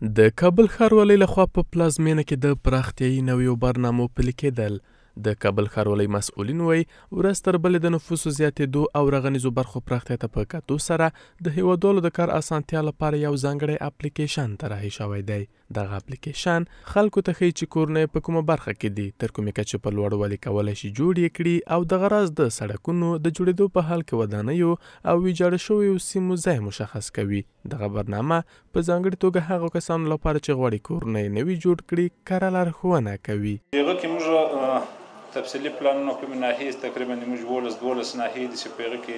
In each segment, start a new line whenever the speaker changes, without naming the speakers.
د کابل ښاروالۍ لخوا په پلازمینه کې د پراختیایي نویو برنامو پلي کېدل. د کابل ښاروالۍ مسؤلین وایي ورځ تر بلې د نفوسو زیاتېدو او رغنیزو برخو پراختیا ته په کتو سره د هیوادوالو د کار اسانتیا لپاره یو ځانګړی اپلیکیشن طراحي شوی دی. دغه اپلیکیشن خلکو ته ښیي چې کورونه یې په کومه برخه کې دي، تر کومې کچې په لوړوالي کولی شي جوړ یې کړي او دغه راز د سړکونو د جوړېدو په حال کې ودانیو او ویجاړه شویو سیمو ځای مشخص کوي. دغه برنامه په ځانګړې توګه هغو کسانو لپاره چې غواړي کورونه یې نوي جوړ کړي کره لارښوونه کوي.
هغه کې موږ تفصیلي پلانونه کومې ناحیې تقریبا موږ 12 ناحیې دي چې په هغه کې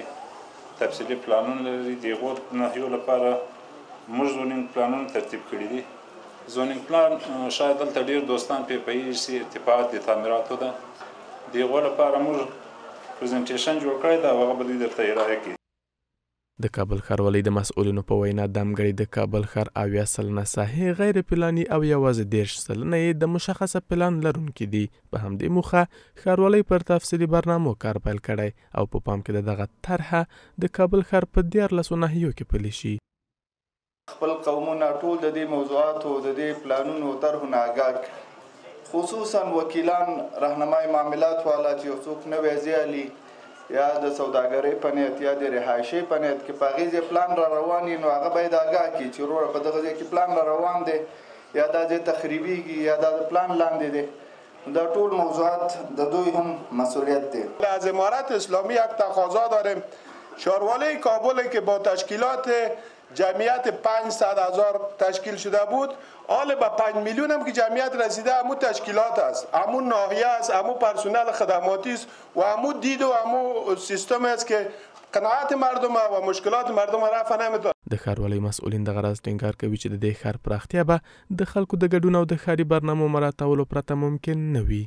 تفصیلي پلانونه لري. د هغو ناحیو لپاره موږ زونینګ پلانونه ترتیب کړي دي. زونینګ پلان شاید دلته ډېر دوستان پرې پوهېږي چې ارتفاعات د تعمیراتو ده. د هغو لپاره موږ پرزنټیشن جوړ کړی ده او هغه به دوی درته ارائه کړي.
د کابل ښاروالۍ د مسؤلینو په وینا دمګړی د کابل ښار 80 سلنه ساحې غیر پلاني او یوازې 30 سلنه یې د مشخصه پلان لرونکي دي. په همدې موخه ښاروالۍ پر تفصیلي برنامو کار پیل کړی او په پام کې د دغه طرحه د کابل ښار په 14 ناحیو کې پلي شي.
خپل قومونه ټول د دې موضوعاتو د دې پلانونو طرحو نه آګاه، خصوصا وکیلان، راهنمای معاملات والا چې څوک نوی ځای یا د سوداګرۍ په نیت یا د رهایشۍ په نیت کې په هغې ځای پلان را روان وي، نو هغه باید آګاه کړي چې وروره په دغه ځای کې پلان را روان دی یا دا ځای تخریبیږي یا دا د پلان لاندې دی. دا ټول موضوعات د دوی هم مسئولیت دی.
از امارت اسلامی یک تقاضا داریم شهروالۍ کابل که با تشکیلات جمعیت 500,000 تشکیل شده بود، حال به 5 میلیون هم که جمعیت رسیده همو تشکیلات است، همو ناحیه است، همو پرسنل خدماتی است و همو دید و همو سیستم است که قناعت مردم و مشکلات مردم رفع نمیتونه.
د ښاروالۍ مسؤلین دغه راز ټینګار کوي چې د دې ښار پراختیا به د خلکو د ګډون او د ښاري برنامو مراعاتولو پرته ممکن نه وي.